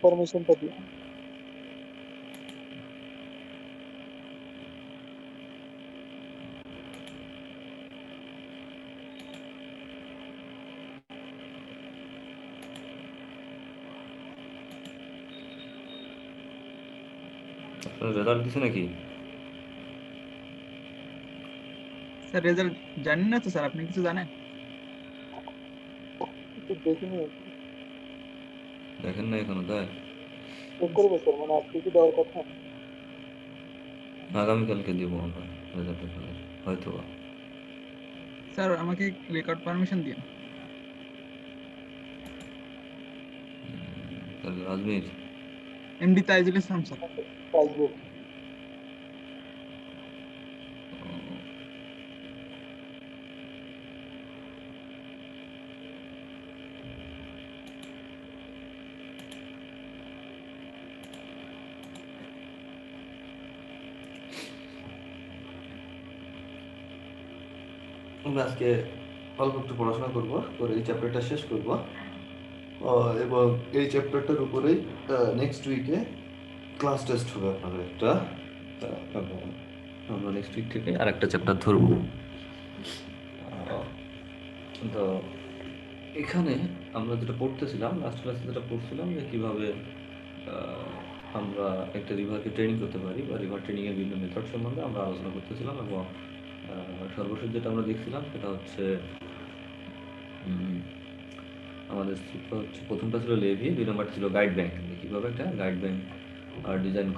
পারমিশনটা দিই। রেজাল্ট দিছে নাকি? স্যার রেজাল্ট জানেন না তো স্যার, আপনি কিছু জানেন? একটু দেখিনি, দেখেন না এখনো, তাই? চেক করবো স্যার, মানে আজকে কি দেওয়ার কথা? আগামীকালকে দিব আমরা রেজাল্টের ফলে, হয়তো বা। স্যার আমাকে রেকর্ড পারমিশন দিন। তাহলে আজমির, এমডি তাইজুল ইসলাম স্যার। পাইবো। আমরা আজকে অল্প একটু পড়াশোনা করবো, করে এই চ্যাপ্টারটা শেষ করব, এবং এই চ্যাপ্টারটার উপরেই নেক্সট উইকে ক্লাস টেস্ট হবে আপনাদের একটা। এবং আমরা নেক্সট উইক থেকে আর একটা চ্যাপ্টার ধরবো। তো এখানে আমরা যেটা পড়তেছিলাম, লাস্ট ক্লাসে যেটা পড়ছিলাম, যে কীভাবে আমরা একটা রিভারকে ট্রেনিং করতে পারি, বা রিভার ট্রেনিংয়ের বিভিন্ন মেথড সম্বন্ধে আমরা আলোচনা করতেছিলাম। এবং সর্বশেষ যেটা আমরা দেখছিলাম সেটা হচ্ছে আমাদের হচ্ছে প্রথমটা ছিল লেভি, 2 নম্বরটা ছিল গাইড ব্যাংক। কীভাবে একটা গাইড ব্যাংক ডিজাইন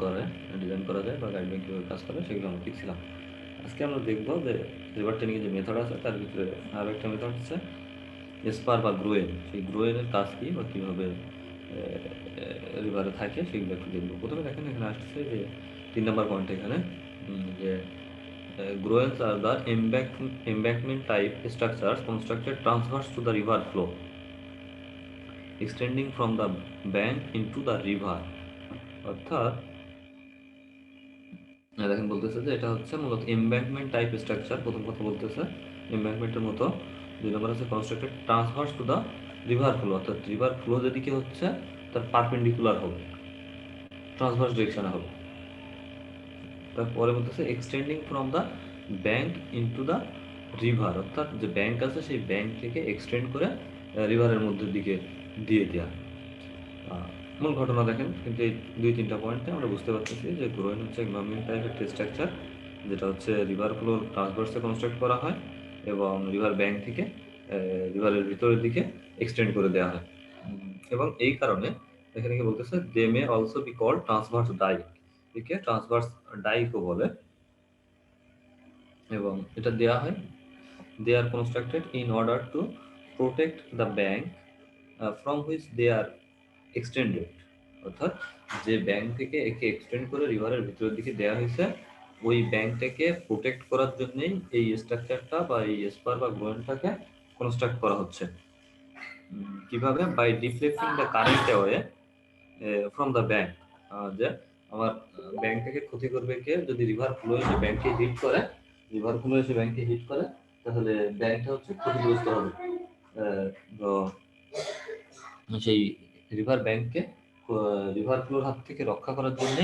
করা যায়, বা গাইড ব্যাংক কীভাবে কাজ করে, সেগুলো আমরা শিখছিলাম। আজকে আমরা দেখবো যে রিভার ট্রেনিংয়ের যে মেথড আছে তার ভিতরে আরও একটা মেথড হচ্ছে এসপার বা গ্রোয়েন। সেই গ্রোয়েনের কাজ কী বা কীভাবে রিভারে থাকে সেগুলো একটু দেখবো। প্রথমে দেখেন এখানে আসছে যে 3 নম্বর পয়েন্ট এখানে, যে groynes are the embankment type structures constructed transverse to the river flow, extending from the bank into the river। অর্থাৎ দেখেন বলতেছে যে এটা হচ্ছে মূলত এমব্যাঙ্কমেন্ট টাইপ স্ট্রাকচার। প্রথম কথা বলতেছে এমব্যাঙ্কমেন্টের মতো। 2 নম্বর হচ্ছে constructed transverse to the river flow, অর্থাৎ রিভার ফ্লো যেদিকে হচ্ছে তার পারপেন্ডিকুলার হবে, ট্রান্সভার্স ডিরেকশনে হবে। তারপরে বলতেছে extending from the bank into the river, অর্থাৎ যে ব্যাঙ্ক আছে সেই ব্যাঙ্ক থেকে এক্সটেন্ড করে রিভারের মধ্যের দিকে দিয়ে দেওয়া। মূল ঘটনা দেখেন, কিন্তু এই 2-3টা পয়েন্টে আমরা বুঝতে পারতেছি যে গ্রোয়েন হচ্ছে এনভায়রনমেন্ট টাইপের একটা স্ট্রাকচার, যেটা হচ্ছে রিভার ফ্লোর ট্রান্সভার্সে কনস্ট্রাক্ট করা হয় এবং রিভার ব্যাঙ্ক থেকে রিভারের ভিতরের দিকে এক্সটেন্ড করে দেওয়া হয়। এবং এই কারণে এখানে কি বলতেছে, they may also be called transverse dyke, একে ট্রান্সভার্স ডাইকও বলে। এবং এটা দেওয়া হয়, they are constructed in order to protect the bank from which they are extended, অর্থাৎ যে ব্যাঙ্ক থেকে একে এক্সটেন্ড করে রিভারের ভিতরের দিকে দেওয়া হয়েছে ওই ব্যাঙ্কটাকে প্রোটেক্ট করার জন্যই এই স্ট্রাকচারটা বা এই এসপার বা গ্রোয়েনটাকে কনস্ট্রাক্ট করা হচ্ছে। কিভাবে? By deflecting the current away from the bank, যে আমার ব্যাঙ্ক থেকে ক্ষতি করবে কে? যদি রিভার ফ্লো এসে ব্যাঙ্কে হিট করে, রিভার ফ্লো এসে ব্যাঙ্কে হিট করে, তাহলে ব্যাঙ্কটা হচ্ছে ক্ষতিগ্রস্ত হবে। তো সেই রিভার ব্যাঙ্ককে রিভার ফ্লোর হাত থেকে রক্ষা করার জন্যে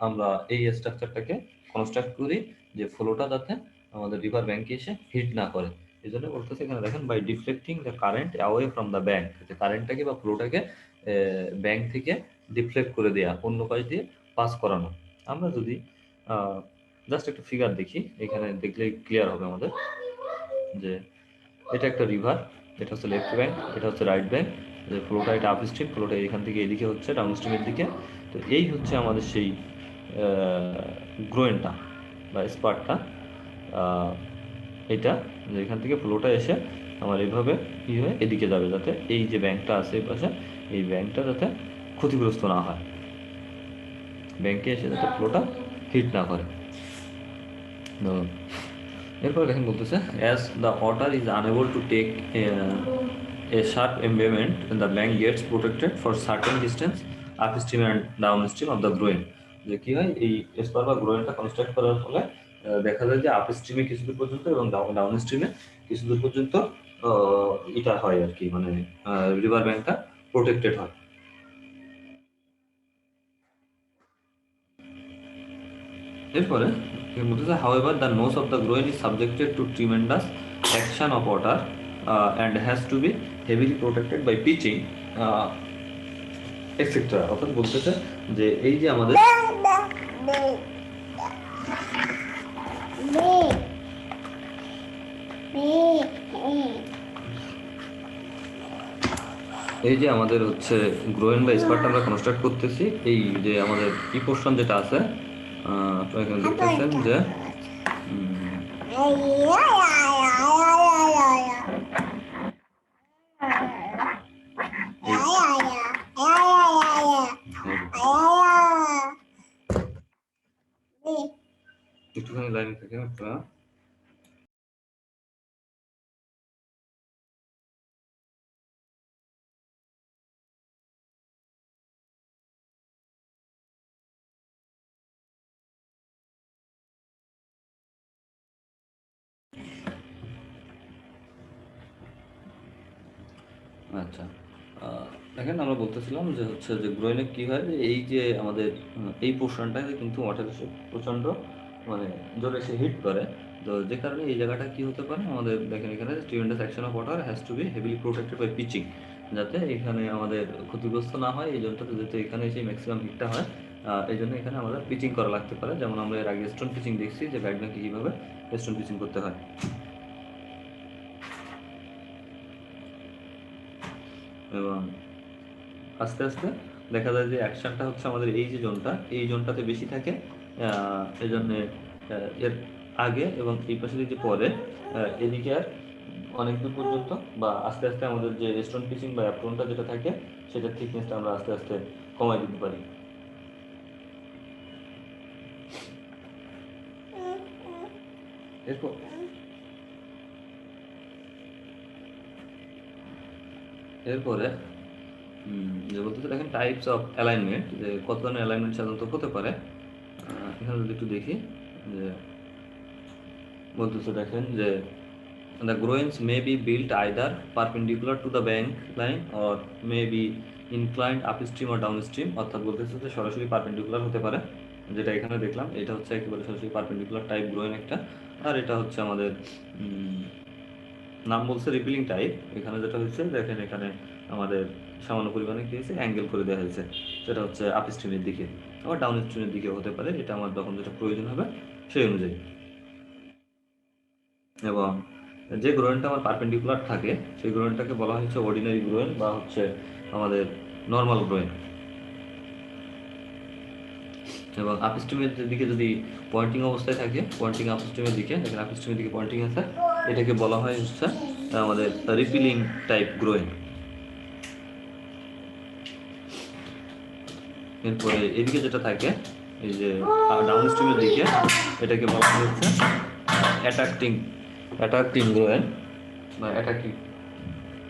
আমরা এই স্ট্রাকচারটাকে কনস্ট্রাক্ট করি, যে ফ্লোটা যাতে আমাদের রিভার ব্যাঙ্কে এসে হিট না করে। এই জন্য বলতেছে এখানে দেখেন, by deflecting the current away from the bank, যে কারেন্টটাকে বা ফ্লোটাকে ব্যাঙ্ক থেকে ডিফ্লেক্ট করে দেওয়া, অন্য পাশ দিয়ে পাস করানো। আমরা যদি জাস্ট একটা ফিগার দেখি, এখানে দেখলেই ক্লিয়ার হবে আমাদের, যে এটা একটা রিভার, এটা হচ্ছে লেফট ব্যাঙ্ক, এটা হচ্ছে রাইট ব্যাঙ্ক, যে ফ্লোটা এটা আপ স্ট্রিম, ফ্লোটা এখান থেকে এদিকে হচ্ছে ডাউন স্ট্রিমের দিকে। তো এই হচ্ছে আমাদের সেই গ্রোয়েনটা বা স্পার্টটা, এটা যে এখান থেকে ফ্লোটা এসে আমার এইভাবে কী হয়ে এদিকে যাবে, যাতে এই যে ব্যাঙ্কটা আছে এই পাশে, এই ব্যাঙ্কটা যাতে ক্ষতিগ্রস্ত না হয়, ব্যাঙ্কে এসে যাতে ফ্লোটা হিট না করে। তো এরপরে দেখেন বলতেছে, as the water is unable to take a sharp embayment, the bank gets protected for certain distance upstream and downstream of the groin। যে কি হয়, এই এসপার বা গ্রোয়েনটা কনস্ট্রাক্ট করার ফলে দেখা যায় যে আপ স্ট্রিমে কিছু দূর পর্যন্ত এবং ডাউন স্ট্রিমে কিছু দূর পর্যন্ত এটা হয় আর কি, মানে রিভার ব্যাঙ্কটা প্রোটেক্টেড হয়। এরপরে বলতেছে however the nose of the groin is subjected to tremendous action of water and has to be heavily protected by pitching etc. অর্থাৎ বলতেছে যে এই যে আমাদের এই যে আমাদের হচ্ছে গ্রোয়েন বা স্পার্ট আমরা কনস্ট্রাক্ট করতেছি, এই যে আমাদের কি পোর্শন যেটা আছে তো এখানে দেখতেছেন যে একটুখানি লাইনে থাকেন আপনারা। আচ্ছা, দেখেন আমরা বলতেছিলাম যে হচ্ছে যে গ্রোইনে কি হয় যে এই যে আমাদের এই পোর্শনটাকে কিন্তু ওয়াটার এসে প্রচণ্ড মানে জোরে এসে হিট করে, তো যে কারণে এই জায়গাটা কি হতে পারে আমাদের দেখেন এখানে tremendous action of water has to be heavily protected by pitching, যাতে এখানে আমাদের ক্ষতিগ্রস্ত না হয় এই জন্যটাতে যেহেতু এখানে এসে ম্যাক্সিমাম হিটটা হয় এই জন্য এখানে আমাদের পিচিং করা লাগতে পারে, যেমন আমরা এর আগে স্টোন পিচিং দেখছি যে ব্যাকব্যাঙ্কে কীভাবে স্টোন পিচিং করতে হয়। এবং আস্তে আস্তে দেখা যায় যে অ্যাকশনটা হচ্ছে আমাদের এই যে জোনটা, এই জোনটাতে বেশি থাকে, এই জন্যে এর আগে এবং এই পাশে যে পরে এদিকে আর অনেক দূর পর্যন্ত বা আস্তে আস্তে আমাদের যে স্টোন পিচিং বা অ্যাপ্রনটা যেটা থাকে সেটার থিকনেসটা আমরা আস্তে আস্তে কমাই দিতে পারি। এরপর এরপরে যে বলতে দেখেন টাইপস অফ অ্যালাইনমেন্ট, যে কত ধরনের অ্যালাইনমেন্ট সাধারণত হতে পারে এখানে যদি একটু দেখি যে বলতেছে দেখেন যে the groins may be built either perpendicular to the bank line or may be inclined upstream or downstream, অর্থাৎ বলতেছে যে সরাসরি পারপেন্ডিকুলার হতে পারে, যেটা এখানে দেখলাম এটা হচ্ছে একেবারে সরাসরি পারপেন্ডিকুলার টাইপ গ্রোইন একটা, আর এটা হচ্ছে আমাদের নাম বলছে রিপিলিং টাইপ। এখানে যেটা হচ্ছে দেখেন এখানে আমাদের সামান্য পরিমাণে কি হয়েছে অ্যাঙ্গেল করে দেওয়া হয়েছে, সেটা হচ্ছে আপ স্ট্রিমের দিকে আবার ডাউন স্ট্রিমের দিকে হতে পারে, এটা আমার যখন যেটা প্রয়োজন হবে সেই অনুযায়ী। এবং যে গ্রোয়েনটা আমার পারপেন্ডিকুলার থাকে সেই গ্রোয়েনটাকে বলা হচ্ছে অর্ডিনারি গ্রোয়েন বা হচ্ছে আমাদের নর্মাল গ্রোয়েন। এবং আপস্ট্রিমের দিকে যদি পয়েন্টিং অবস্থায় থাকে, পয়েন্টিং আপস্ট্রিমের দিকে দেখেন আপস্ট্রিমের দিকে পয়েন্টিং আছে, এটাকে বলা হয় হচ্ছে আমাদের রিপিলিং টাইপ গ্রোয়েন। এরপরে এদিকে যেটা থাকে এই যে ডাউন স্ট্রিমের দিকে এটাকে বলা হচ্ছে অ্যাট্রাক্টিং গ্রোয়েন বা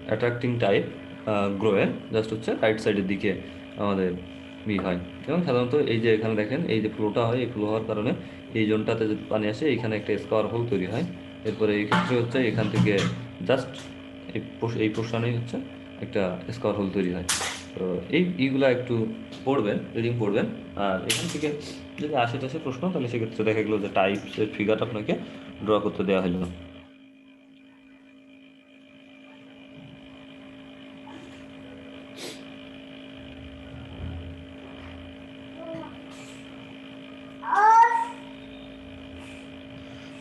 অ্যাট্রাক্টিং টাইপ গ্রোয়েন, জাস্ট হচ্ছে রাইট সাইডের দিকে আমাদের হয়। এবং সাধারণত এই যে এখানে দেখেন এই যে ফ্লোটা হয়, এই ফ্লো হওয়ার কারণে এই জোনটাতে যদি পানি আসে এখানে একটা স্কোয়ার হোল তৈরি হয়, এরপরে এই ক্ষেত্রে হচ্ছে এখান থেকে জাস্ট এই পোর্শনেই হচ্ছে একটা স্কোয়ার হোল তৈরি হয়। তো এইগুলা একটু পড়বেন, রিডিং পড়বেন, আর এখান থেকে যদি আসে প্রশ্ন তাহলে সেক্ষেত্রে দেখা গেলো যে টাইপসের ফিগার আপনাকে ড্র করতে দেওয়া হলো।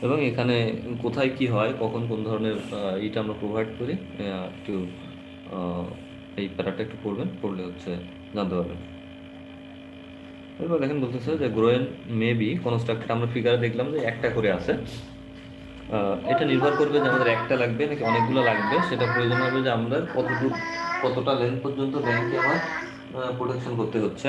এবং এখানে কোথায় কি হয় কখন কোন ধরনের এইটা আমরা প্রোভাইড করি একটু এই প্যারাটা একটু পড়বেন, পড়লে হচ্ছে জানতে পারবেন। এরপর দেখেন বলতেছে যে গ্রোয়েন মে বি কনস্ট্রাক্টেড, আমরা ফিগারে দেখলাম যে একটা করে আছে, এটা নির্ভর করবে যে আমাদের একটা লাগবে নাকি অনেকগুলো লাগবে, সেটা প্রয়োজন হবে যে আমরা কতটা লেন্থ পর্যন্ত ব্যাংকে আমার প্রোটেকশন করতে হচ্ছে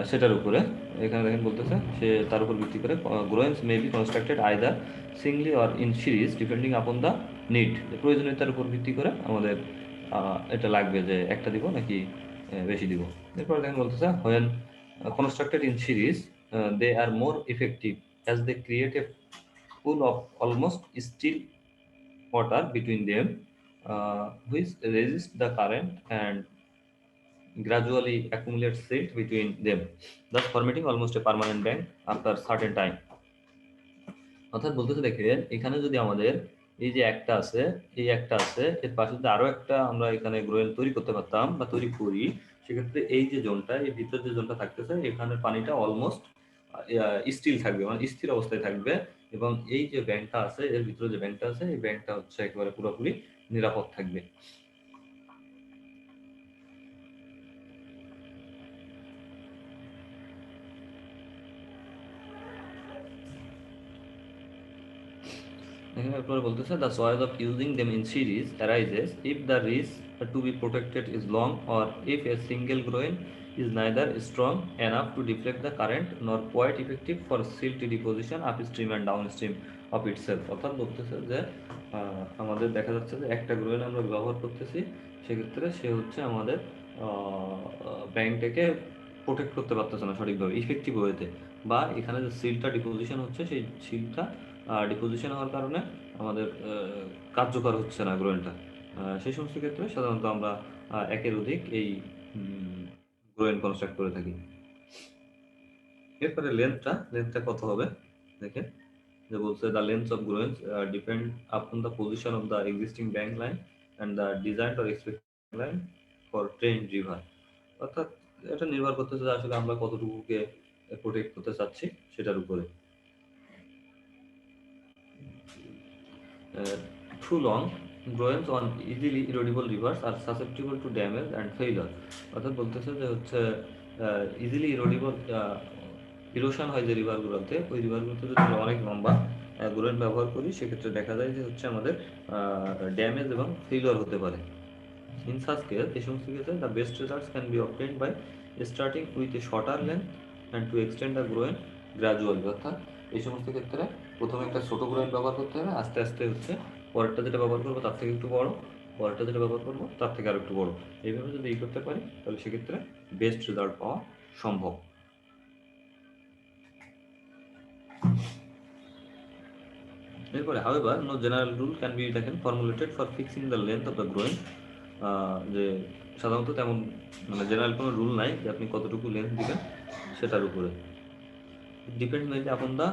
সেটার উপরে। এখানে দেখেন বলতেছে সে তার উপর ভিত্তি করে groynes may be constructed either singly or in series depending upon the need, প্রয়োজনীয়তার উপর ভিত্তি করে আমাদের এটা লাগবে যে একটা দিব নাকি বেশি দিব। এরপর দেখেন বলতেছে when constructed in series they are more effective as they create a pool of almost still water between them which resist the current and gradually accumulates silt between them, thus formating almost a permanent bank after certain time. অর্থাৎ বলতেছে দেখেন এখানে যদি আমাদের এই যে একটা আছে এই একটা আছে এর পাশে যদি আরো একটা আমরা এখানে গ্রোয়েল তৈরি করতে পারতাম বা তৈরি করি, সেক্ষেত্রে এই যে জোনটা এই ভিতর যে জোনটা থাকতেছে এখানে পানিটা অলমোস্ট স্টিল থাকবে, মানে স্থির অবস্থায় থাকবে, এবং এই যে ব্যাংকটা আছে এর ভিতরে যে ব্যাংকটা আছে এই ব্যাংকটা হচ্ছে একেবারে পুরোপুরি নিরাপদ থাকবে। এখানে আপনারা বলতেছে the choice of using them in series arises if the risk to be protected is long or if a single groin is neither strong enough to deflect the current nor quite effective for silt deposition upstream and downstream of itself। অর্থাৎ বলতেছে যে আমাদের দেখা যাচ্ছে যে একটা গ্রোয়েন আমরা ব্যবহার করতেছি, সেক্ষেত্রে সে হচ্ছে আমাদের ব্যাংকটাকে প্রোটেক্ট করতে পারতেছে না সঠিকভাবে ইফেক্টিভ ওয়েতে, বা এখানে যে সিলটা ডিপোজিশন হচ্ছে সেই সিলটা ডিপোজিশন হওয়ার কারণে আমাদের কার্যকর হচ্ছে না গ্রোয়েনটা। সেই সমস্ত ক্ষেত্রে সাধারণত আমরা একের অধিক এই গ্রোয়েন কনস্ট্রাক্ট করে থাকি। এরপরে লেন্থটা কত হবে দেখেন, যে বলছে the length of groynes depend upon the position of the existing bank line and the design or expected line for train river. অর্থাৎ এটা নির্ভর করতেছে যে আসলে আমরা কতটুকুকে প্রোটেক্ট করতে চাচ্ছি সেটার উপরে। Too long groins on easily erodible rivers are susceptible to damage and failure। অর্থাৎ বলতেছে যে হচ্ছে ইজিলি ইরোডিবল ইরোশন হয় যে রিভারগুলোতে, ওই রিভারগুলোতে যদি আমরা অনেক লম্বা গ্রোয়েন ব্যবহার করি সেক্ষেত্রে দেখা যায় যে হচ্ছে আমাদের ড্যামেজ এবং ফেইলিওর হতে পারে। In such case, এই সমস্ত ক্ষেত্রে the best results can be obtained by starting with a shorter length and to extend the groin gradually। অর্থাৎ এই সমস্ত ক্ষেত্রে প্রথমে একটা ছোট গ্রোয়েন ব্যবহার করতে হবে, আস্তে আস্তে হচ্ছে পরেরটা যেটা ব্যবহার করবো তার থেকে একটু বড়, পরেরটা যেটা ব্যবহার করবো তার থেকে আরো একটু বড়, এইভাবে যদি এই করতে পারি তাহলে সেক্ষেত্রে বেস্ট রেজাল্ট পাওয়া সম্ভব। এরপরে however no general rule can be দেখেন formulated for fixing the length of the groin। যে সাধারণত তেমন মানে জেনারেল কোনো রুল নাই যে আপনি কতটুকু লেন্থ দিবেন সেটার উপরে। Depend mainly upon the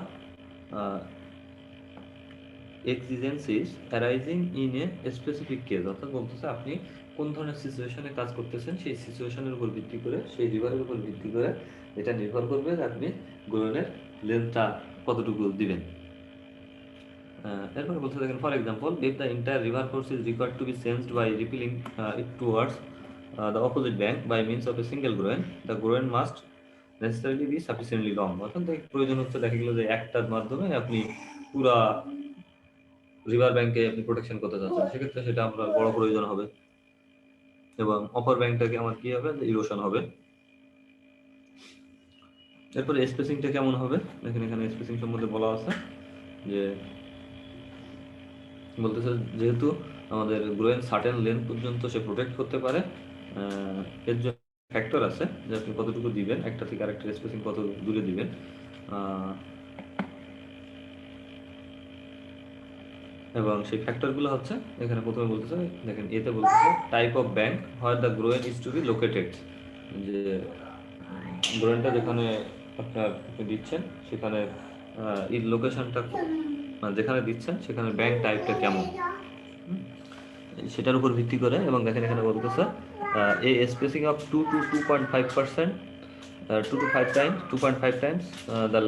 exigencies arising in a specific case. অর্থাৎ বলতেছে আপনি কোন ধরনের সিচুয়েশনে কাজ করতেছেন সেই সিচুয়েশনের উপর ভিত্তি করে, সেই রিভারের উপর ভিত্তি করে এটা নির্ভর করবে যে আপনি গ্রোয়েনের লেন্থটা কতটুকু দিবেন। এরপরে বলতে দেখেন for example if the entire river course is required to be changed by repelling it towards the opposite bank by means of a single groyne, the groyne must necessarily be sufficiently long. অর্থাৎ প্রয়োজন হচ্ছে দেখা গেল যে একটার মাধ্যমে আপনি পুরা রিভার ব্যাংকে আপনি প্রোটেকশন করতে চাচ্ছেন, সেক্ষেত্রে সেটা আমরা বড় প্রয়োজন হবে এবং অপর ব্যাংকটাকে আমার কি হবে ইরোশন হবে। এরপরে স্পেসিংটা কেমন হবে দেখেন, এখানে স্পেসিং সম্বন্ধে বলা আছে যে বলতেছে যেহেতু আমাদের গ্রোয়েন সার্টেন লেন্থ পর্যন্ত সে প্রোটেক্ট করতে পারে, এর জন্য ফ্যাক্টর আছে যে আপনি কতটুকু দিবেন, একটা থেকে আরেকটা স্পেসিং কত দূরে দিবেন। এবং সেই ফ্যাক্টরগুলো হচ্ছে এখানে প্রথমে বলতেছে দেখেন এতে বলতেছে type of bank where the groyne is to be located, যে গ্রোয়েনটা যেখানে আপনার দিচ্ছেন সেখানে এই লোকেশনটা মানে যেখানে দিচ্ছেন সেখানে ব্যাংক টাইপটা কেমন সেটার উপর ভিত্তি করে। এবং দেখেন এখানে বলতেছে এ spacing of 2 to 2.5%, 2 to 5 times 2.5 times the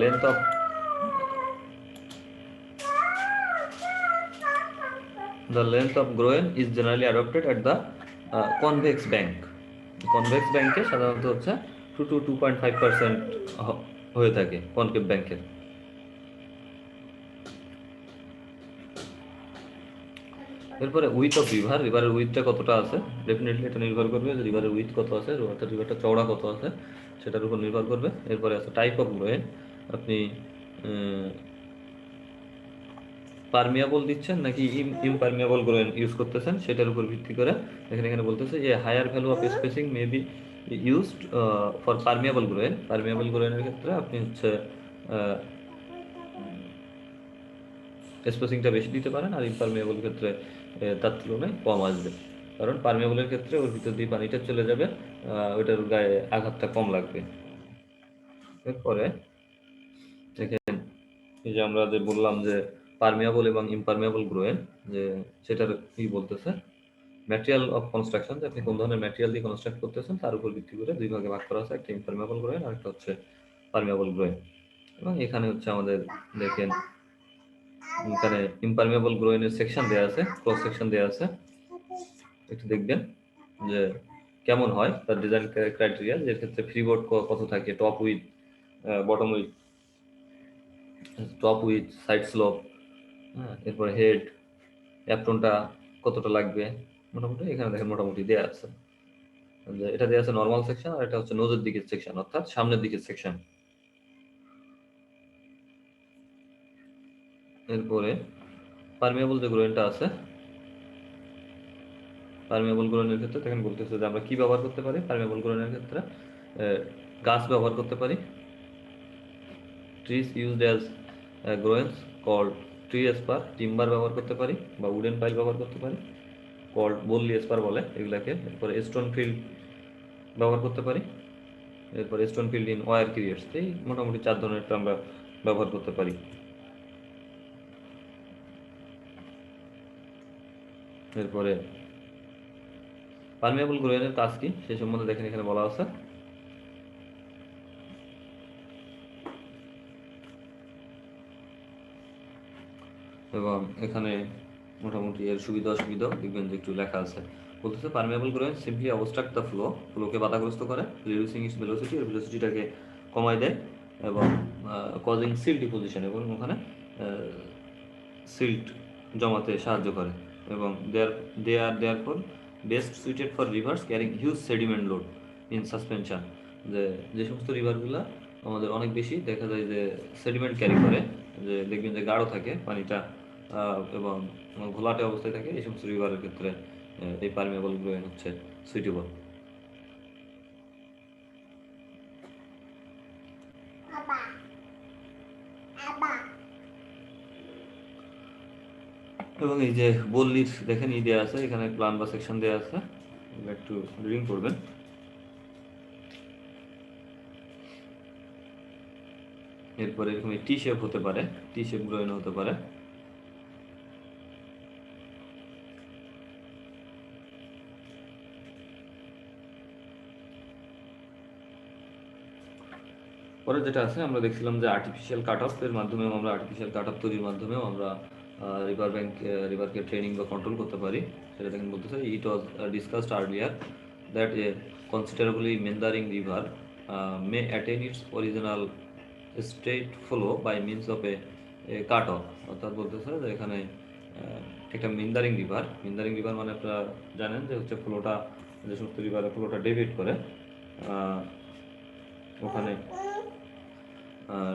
length of groin is generally adopted at the convex bank। Convex ব্যাংকে সাধারণত হচ্ছে 2 to 2.5% হয়ে থাকে কনকেভ ব্যাংকের। এরপরে উইথ অফ রিভারের উইথটা কতটা আছে, ডেফিনেটলি এটা নির্ভর করবে যে রিভারের উইথ কত আছে, অর্থাৎ রিভারটা চওড়া কত আছে সেটার উপর নির্ভর করবে। এরপরে আছে টাইপ অফ গ্রোয়েন, আপনি পারমিয়াবল দিচ্ছেন নাকি ইমপারমিয়াবল গ্রোয়েন ইউজ করতেছেন সেটার উপর ভিত্তি করে। এখানে বলতেছে যে higher value of spacing may be used for permeable groyne. Permeable গ্রোয়েনের ক্ষেত্রে আপনি হচ্ছে স্পেসিংটা বেশি দিতে পারেন, আর ইমপারমিয়াবল ক্ষেত্রে তার তুলনায় কম আসবে, কারণ পারমিয়াবলের ক্ষেত্রে ওর ভিতর দিয়ে পানিটা চলে যাবে ওইটার গায়ে আঘাতটা কম লাগবে। এরপরে দেখেন এই যে আমরা যে বললাম যে পারমিয়াবল এবং ইমপারমিয়াবল গ্রোয়েন, যে সেটার কি বলতেছে ম্যাটেরিয়াল অফ কনস্ট্রাকশন, যে আপনি কোন ধরনের ম্যাটেরিয়াল দিয়ে কনস্ট্রাক্ট করতেছেন তার উপর ভিত্তি করে দুই ভাগে ভাগ করা আছে, একটা ইমপারমিয়াবল গ্রোয়েন আর একটা হচ্ছে পারমিয়াবল গ্রোয়েন। এবং এখানে হচ্ছে আমাদের দেখেন এখানে ইমপারমিয়াবল গ্রোয়েনের সেকশন দেওয়া আছে, ক্রস সেকশন দেওয়া আছে, একটু দেখবেন যে কেমন হয় তার ডিজাইন ক্রাইটেরিয়া, যে ক্ষেত্রে ফ্রিবোর্ড কত থাকে, top with bottom with, top with side slope, হ্যাঁ, এরপরে হেড অ্যাপ্রনটা কতটা লাগবে, মোটামুটি এখানে দেখেন মোটামুটি দেওয়া আছে। যে এটা দেওয়া আছে নর্মাল সেকশন, আর এটা হচ্ছে নোজের দিকের সেকশন, অর্থাৎ সামনের দিকের সেকশন। এরপরে পারমিয়াবল যে গ্রোয়েনটা আছে, পারমিয়াবল গ্রোয়েনের ক্ষেত্রে দেখেন বলতেছে যে আমরা কি ব্যবহার করতে পারি। পারমিয়াবল গ্রোয়েনের ক্ষেত্রে গাছ ব্যবহার করতে পারি, trees used as groynes called tree spur, timber ব্যবহার করতে পারি বা উডেন পাইল ব্যবহার করতে পারি, কল্ড বললি এসপার বলে এগুলাকে। এরপরে স্টোন ফিল্ড ব্যবহার করতে পারি, এরপরে stone field in war creates, এই মোটামুটি 4 ধরনের আমরা ব্যবহার করতে পারি। এরপরে পারমিয়াবল গ্রোয়েনের কাজ কি সে সম্বন্ধে দেখেন এখানে বলা আছে। এবং এখানে মোটামুটি এর সুবিধা অসুবিধা দেখবেন যে একটু লেখা আছে। বলতেছে পারমিয়াবল গ্রোয়েন সিম্পলি অবস্ট্রাক্ট দ্য ফ্লোকে বাধাগ্রস্ত করে, রিডিউসিং ইটস ভেলোসিটি, এর ভেলোসিটিটাকে কমায় দেয়, এবং কজিং সিল্ট ডিপোজিশন, এবং ওখানে সিল্ট জমাতে সাহায্য করে। এবং they are therefore best suited for rivers carrying huge sediment load in suspension, যে সমস্ত রিভারগুলো আমাদের অনেক বেশি দেখা যায় যে সেডিমেন্ট ক্যারি করে, যে দেখবেন যে গাঢ় থাকে পানিটা এবং ঘোলাটে অবস্থায় থাকে, এই সমস্ত রিভারের ক্ষেত্রে এই পারমিয়াবল গ্রোয়েন হচ্ছে সুইটেবল। এবং এই যে বললির দেখেন ই দেওয়া আছে, এখানে প্ল্যান বা সেকশন দেওয়া আছে, একটু রিডিং করবেন। এরপরে এরকম টি শেপ হতে পারে, টি শেপ গ্রোয়েন হতে পারে। পরে যেটা আছে আমরা দেখছিলাম যে আর্টিফিশিয়াল কাট অফ এর মাধ্যমেও আমরা আর্টিফিশিয়াল কাট অফ তৈরির মাধ্যমেও আমরা রিভারকে ট্রেনিং বা কন্ট্রোল করতে পারি। সেটা দেখেন বলতেছে it was discussed earlier that a considerably meandering river may attain its original straight flow by means of a cut off. অর্থাৎ বলতেছে যে এখানে একটা মিন্দারিং রিভার মানে আপনারা জানেন যে হচ্ছে ফ্লোটা, যে সমস্ত রিভারে ফ্লোটা ডেভিয়েট করে, ওখানে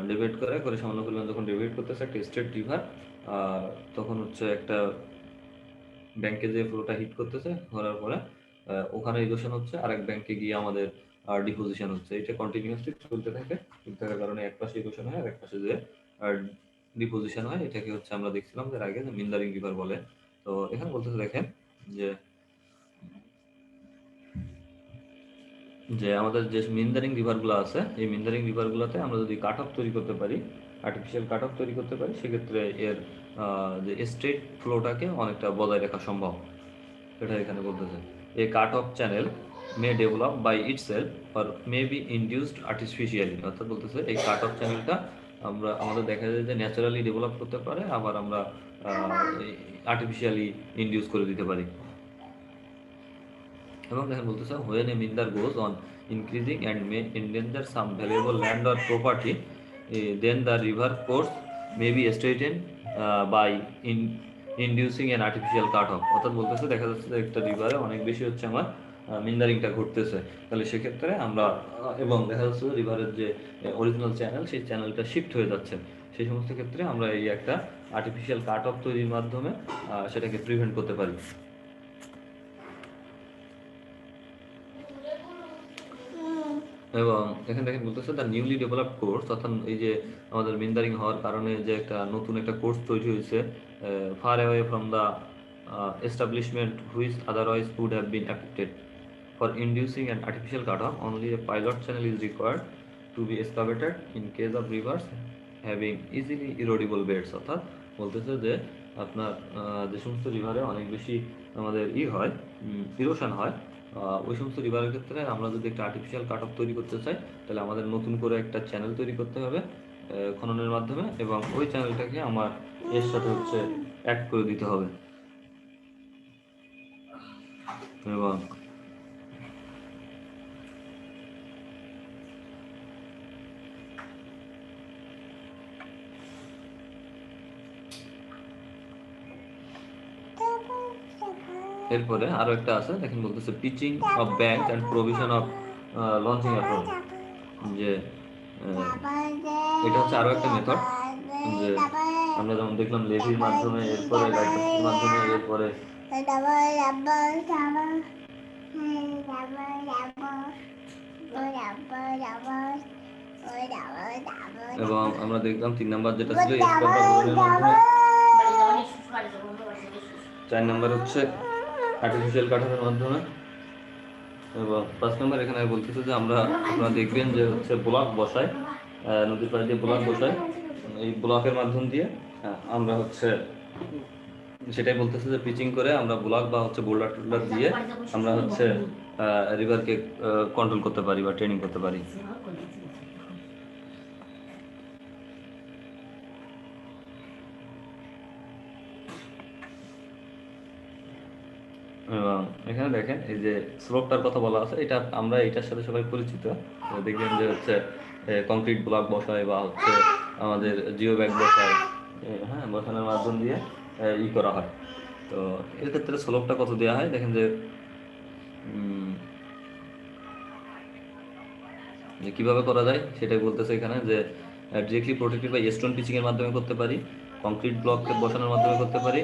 ডেভিয়েট করে সামান্য পরিমাণ যখন ডেভিয়েট করতেছে একটা স্ট্রেট রিভার, তখন হচ্ছে একটা ব্যাংকে যে ফ্লোটা হিট করতেছে করার পরে ওখানে ইরোশন হচ্ছে, আর এক ব্যাংকে গিয়ে আমাদের ডিপোজিশন হচ্ছে, এটা কন্টিনিউয়াসলি চলতে থাকে। চলতে থাকার কারণে এক পাশে ইরোশন হয় আর এক পাশে যে ডিপোজিশন হয়, এটাকে হচ্ছে আমরা দেখছিলাম যে আগে যে মিন্দারিং রিভার বলে। তো এখানে বলতেছে দেখেন যে আমাদের যে মিন্দারিং রিভারগুলো আছে, এই মিন্দারিং রিভারগুলোতে আমরা যদি কাট অফ তৈরি করতে পারি, আর্টিফিশিয়াল কাট অফ তৈরি করতে পারি, সেক্ষেত্রে এর যে স্ট্রেট ফ্লোটাকে অনেকটা বজায় রাখা সম্ভব। এটা এখানে বলতেছে a cut off channel may develop by itself or may be induced artificially. অর্থাৎ বলতেছে এই কাট অফ চ্যানেলটা আমাদের দেখা যায় যে ন্যাচারালি ডেভেলপ করতে পারে, আবার আমরা আর্টিফিশিয়ালি ইনডিউস করে দিতে পারি। এবং দেখেন বলতেছে when a minder goes on increasing and may endanger some valuable land or property, then the river course may be straightened by inducing an artificial cut off। অর্থাৎ বলতেছে দেখা যাচ্ছে যে একটা রিভারে অনেক বেশি হচ্ছে আমার মিন্দারিংটা ঘটতেছে, তাহলে সেক্ষেত্রে আমরা এবং দেখা যাচ্ছে রিভারের যে অরিজিনাল চ্যানেল সেই চ্যানেলটা শিফট হয়ে যাচ্ছে, সেই সমস্ত ক্ষেত্রে আমরা এই একটা আর্টিফিশিয়াল কাট অফ তৈরির মাধ্যমে সেটাকে প্রিভেন্ট করতে পারি। এবং এখানে দেখেন বলতেছে দ্য নিউলি ডেভেলপড কোর্স, অর্থাৎ এই যে আমাদের মিন্দারিং হওয়ার কারণে যে একটা নতুন একটা কোর্স তৈরি হয়েছে, far away from the establishment which otherwise would have been affected. For inducing an artificial cutoff, only a pilot channel is required to be excavated in case of rivers having easily erodible beds। অর্থাৎ বলতেছে যে আপনার যে সমস্ত রিভারে অনেক বেশি আমাদের হয় ইরোশন হয়, ওই সমস্ত রিভারের ক্ষেত্রে আমরা যদি একটা আর্টিফিশিয়াল কাট অফ তৈরি করতে চাই তাহলে আমাদের নতুন করে একটা চ্যানেল তৈরি করতে হবে খননের মাধ্যমে, এবং ওই চ্যানেলটাকে আমার এর সাথে অ্যাড করে দিতে হবে। এবং এরপরে আরো একটা আছে, দেখেন বলতেছে pitching of bank and provision of launching approach, যে এটা আরো একটা মেথড, যে আমরা যেমন দেখলাম লেভির মাধ্যমে, এরপরে লাইসেন্সের মাধ্যমে, এরপরে এবং আমরা দেখলাম 3 নাম্বার যেটা ছিল এক্সপ্লোরেশনের মাধ্যমে, 4 নাম্বার আর্টিফিশিয়াল কাঠামোর মাধ্যমে, এবং 5 নাম্বার এখানে বলতেছে যে আপনারা দেখবেন যে ব্লক বসায়, নদীর পাড়ে দিয়ে ব্লক বসায়, এই ব্লকের মাধ্যম দিয়ে আমরা সেটাই বলতেছে যে পিচিং করে আমরা ব্লক বা বোল্ডার টোল্ডার দিয়ে আমরা রিভারকে কন্ট্রোল করতে পারি বা ট্রেনিং করতে পারি। এবং এখানে দেখেন এই যে স্লোপটার কথা বলা আছে, এটা আমরা এটার সাথে সবাই পরিচিত। দেখবেন যে কংক্রিট ব্লক বসায় বা আমাদের জিও ব্যাগ বসায়, হ্যাঁ, বসানোর মাধ্যম দিয়ে করা হয়। তো এর ক্ষেত্রে স্লোপটা কত দেওয়া হয়, দেখেন যে কিভাবে করা যায় সেটাই বলতেছে এখানে, যে directly protected by stone pitching এর মাধ্যমে করতে পারি, কংক্রিট ব্লক বসানোর মাধ্যমে করতে পারি,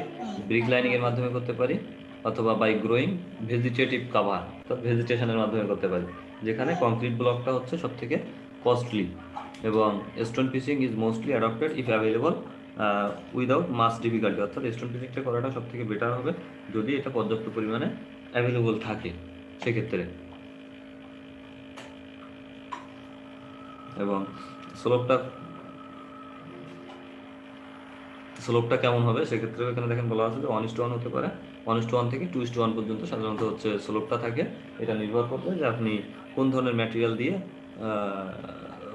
ব্রিক লাইনিং এর মাধ্যমে করতে পারি, অথবা বাই গ্রোয়িং ভেজিটেটিভ কাভার, অর্থাৎ ভেজিটেশনের মাধ্যমে করতে পারি, যেখানে কংক্রিট ব্লকটা সব থেকে কস্টলি, এবং stone pitching is mostly adopted if available without much difficulty, অর্থাৎ স্টোন পিচিংটা করাটা সব থেকে বেটার হবে যদি এটা পর্যাপ্ত পরিমাণে অ্যাভেলেবল থাকে সেক্ষেত্রে। এবং স্লোপটা কেমন হবে সেক্ষেত্রে এখানে দেখেন বলা আছে যে 1:1 হতে পারে, 1:1 থেকে 2:1 পর্যন্ত সাধারণত স্লোপটা থাকে। এটা নির্ভর করবে যে আপনি কোন ধরনের ম্যাটেরিয়াল দিয়ে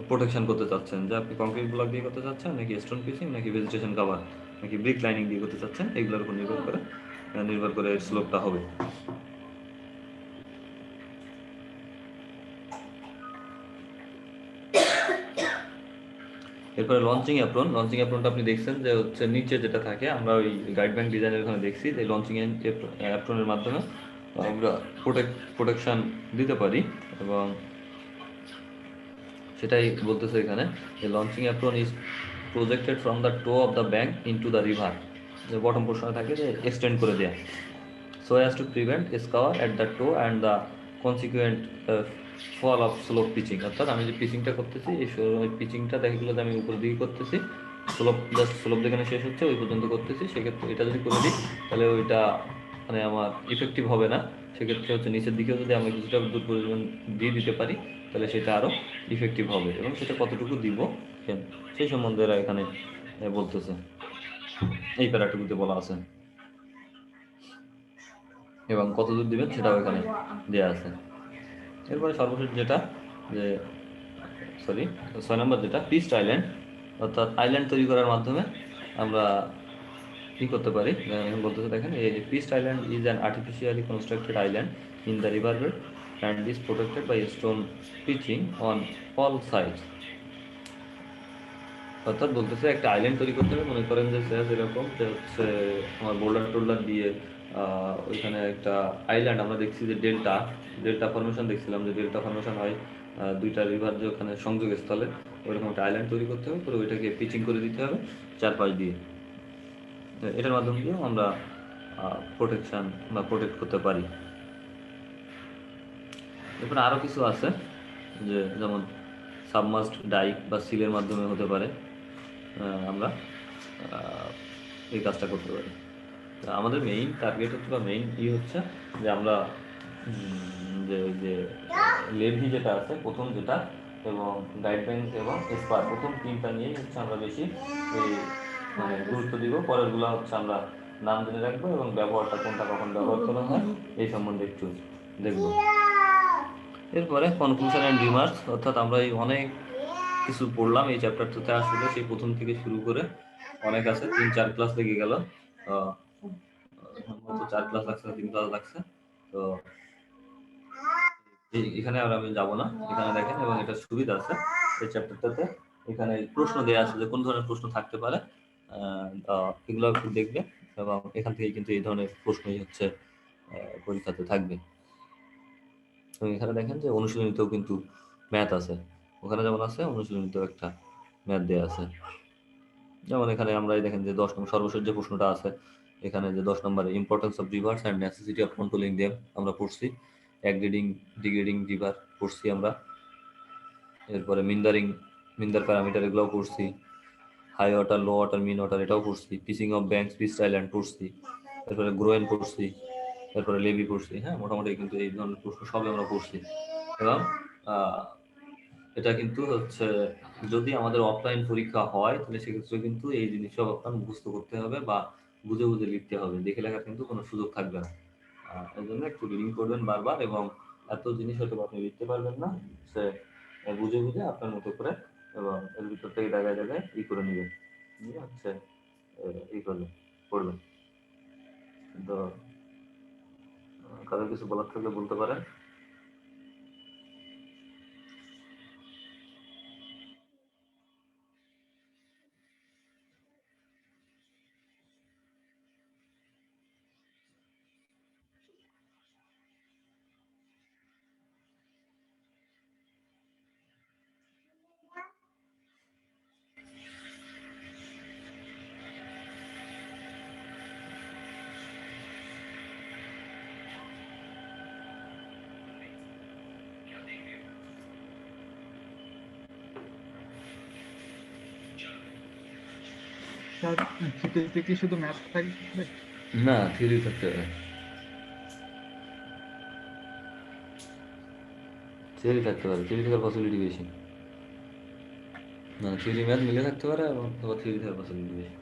প্রোটেকশন করতে চাচ্ছেন, যে আপনি কংক্রিট ব্লক দিয়ে করতে চাচ্ছেন, নাকি স্টোন পিচিং, নাকি ভেজিটেশন কাভার, নাকি ব্রিক লাইনিং দিয়ে করতে চাচ্ছেন, এগুলোর উপর নির্ভর করে স্লোপটা হবে। এরপরে লঞ্চিং অ্যাপ্রনটা আপনি দেখছেন যে নিচে যেটা থাকে, আমরা ওই গাইড ব্যাংক ডিজাইনের ওখানে দেখছি যে লঞ্চিং অ্যাপ্রনের মাধ্যমে আমরা প্রোটেকশন দিতে পারি, এবং সেটাই বলতেছে এখানে যে launching apron is projected from the toe of the bank into the river, যে বটম পোর্শনে থাকে যে এক্সটেন্ড করে দেয়া, so as to prevent scour at the toe and the consequent fall of slope pitching. অর্থাৎ আমি যে পিচিংটা করতেছি, এই পিচিংটা দেখা গেলো যে আমি উপরের দিকে করতেছি, স্লোপ যেখানে শেষ হচ্ছে ওই পর্যন্ত করতেছি, সেক্ষেত্রে এটা যদি করে দিই তাহলে ওইটা মানে আমার ইফেক্টিভ হবে না। সেক্ষেত্রে নিচের দিকেও যদি আমি কিছুটা দূর পরিমাণ দিয়ে দিতে পারি তাহলে সেটা আরও ইফেক্টিভ হবে, এবং সেটা কতটুকু দিব সেই সম্বন্ধে এরা এখানে বলতেছে, এই প্যারাটুকুতে বলা আছে, এবং কত দূর দিবেন সেটাও এখানে দেওয়া আছে। এরপরে সর্বশেষ যেটা, যে 6 নম্বর যেটা পিস্ট আইল্যান্ড, অর্থাৎ আইল্যান্ড তৈরি করার মাধ্যমে আমরা কি করতে পারি, বলতেছে দেখেন pitched island is an artificially constructed island in the river bed and is protected by stone pitching on all sides. অর্থাৎ বলতেছে একটা আইল্যান্ড তৈরি করতে হবে, মনে করেন যে এরকম যে আমার বোল্ডার দিয়ে ওইখানে একটা আইল্যান্ড, আমরা দেখছি যে ডেল্টা ফরমেশন দেখছিলাম, যে ডেল্টা ফরমেশন হয় দুইটা রিভার যে ওখানে সংযোগস্থলে, ওইরকম একটা আইল্যান্ড তৈরি করতে হবে, পরে ওইটাকে পিচিং করে দিতে হবে চারপাশ দিয়ে, এটার মাধ্যমে দিয়েও আমরা প্রোটেকশন বা প্রোটেক্ট করতে পারি। এরপরে আরও কিছু আছে, যে যেমন সাবমার্সড ডাইক বা সিলের মাধ্যমে হতে পারে আমরা এই কাজটা করতে পারি। আমাদের মেইন টার্গেট বা মেইন হচ্ছে যে আমরা যে ওই যে লেভি যেটা আছে প্রথম যেটা, এবং গাইড ব্যাংক এবং এসপার, প্রথম তিনটা নিয়েই হচ্ছে আমরা বেশি এই মানে গুরুত্ব দিব। পরেরগুলো হচ্ছে আমরা নাম জেনে রাখবো এবং ব্যবহারটা কোনটা কখন ব্যবহার করা হয় এই সম্বন্ধে একটু দেখব। এরপরে কনক্লুশন অ্যান্ড রিমার্কস, অর্থাৎ আমরা এই অনেক কিছু পড়লাম এই চ্যাপ্টারটাতে। আসলে সেই প্রথম থেকে শুরু করে অনেক আছে, 3-4 ক্লাস লেগে গেল। সম্ভবত 4 ক্লাস লাগছে, 3 ক্লাস লাগছে। তো এখানে আর আমি যাব না, এখানে দেখেন। এবং এটা সুবিধা আছে এই চ্যাপ্টারটাতে, এখানে প্রশ্ন দেওয়া আছে যে কোন ধরনের প্রশ্ন থাকতে পারে, এগুলো একটু দেখবে। এবং এখান থেকে কিন্তু এই ধরনের প্রশ্নই হচ্ছে পরীক্ষাতে থাকবে। এবং এখানে দেখেন যে অনুশীলনীতেও কিন্তু ম্যাথ আছে, ওখানে যেমন আছে অনুশীলনীতেও একটা ম্যাথ দেওয়া আছে। যেমন এখানে আমরা দেখেন যে 10 নম্বর সর্বশেষ যে প্রশ্নটা আছে এখানে, যে 10 নম্বরে importance of rivers and necessity of controlling them আমরা পড়ছি। অ্যাগ্রেডিং ডিগ্রেডিং রিভার পড়ছি আমরা। এরপরে মিন্দার প্যারামিটার এগুলোও পড়ছি। হাই ওয়াটার, লো ওয়াটার, মিন ওয়াটার এটাও পড়ছি। Pitching of banks, pitched island পড়ছি। এরপরে গ্রোয়েন পড়ছি। এরপরে লেভি পড়ছি। হ্যাঁ, মোটামুটি কিন্তু এই ধরনের প্রশ্ন সবই আমরা পড়ছি। এবং এটা কিন্তু হচ্ছে যদি আমাদের অফলাইন পরীক্ষা হয় তাহলে সেক্ষেত্রে কিন্তু এই জিনিসসব আপনার মুখস্থ করতে হবে বা বুঝে বুঝে লিখতে হবে, দেখে লেখার কিন্তু কোনো সুযোগ থাকবে না। এই জন্য একটু রিডিং করবেন বারবার, এবং এত জিনিস হয়তো আপনি লিখতে পারবেন না, সে বুঝে বুঝে আপনার মতো করে এবং এর ভিতর থেকে জায়গায় জায়গায় করে নেবেন, নিয়ে হচ্ছে করবেন, করবেন। তো কারো কিছু বলার থাকলে বলতে পারেন। স্যার জিকেতে কি শুধু ম্যাথ থাকবে? না, থিওরি থাকতে হবে, থিওরি থাকতে পারে, থিওরি থাকার পসিবিলিটি বেশি। না, থিওরি ম্যাথ মিলে থাকতে পারে এবং আবার থিওরি থাকার পসিবিলিটি বেশি।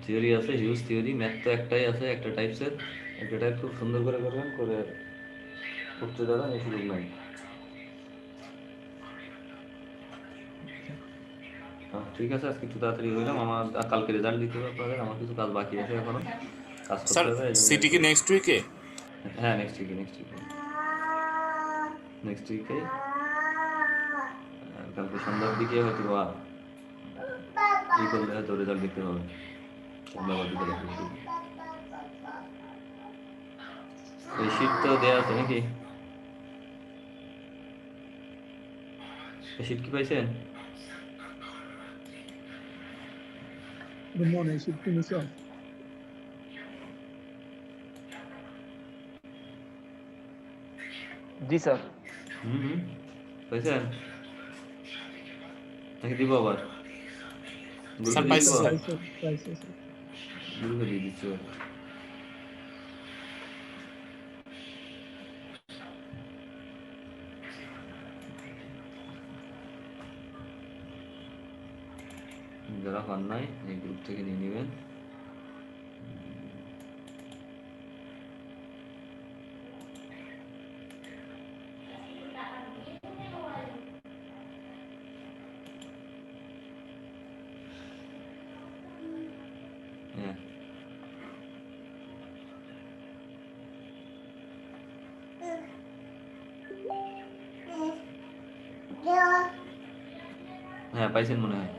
থিওরি আছে, হিউজ থিওরি। ম্যাথ তো একটাই আছে, একটা টাইপসের, একটা টাইপ খুব সুন্দর করে করবেন, করে উঠতে যাবেন, এই সুযোগ নাই। ঠিক আছে, আজকে একটু তাড়াতাড়ি হইলাম। আমার কালকে রেজাল্ট দিতে হবে আপনাদের, আমার কিছু কাজ বাকি আছে এখনো, কাজ স্যার করতে হবে, এই জন্য সিটি কি নেক্সট উইকে? হ্যাঁ, নেক্সট উইকে কালকে সন্ধ্যার দিকে হয়তো বা করলে হয়তো রেজাল্ট দিতে হবে, সন্ধ্যাবার দিকে। এই শীট তো দেওয়া আছে নাকি? এই শীট কি পাইছেন? মনে শিফট নিছে জি স্যার। পাইছেন নাকি দিব আবার? স্যার গ্রুপে দিয়ে পাইছি দিব, স্যার। পাইছে গ্রুপে দিয়ে দিচ্ছি। যারা পান নাই এই গ্রুপ থেকে নিয়ে নেবেন। হ্যাঁ, হ্যাঁ পাইছেন মনে হয়।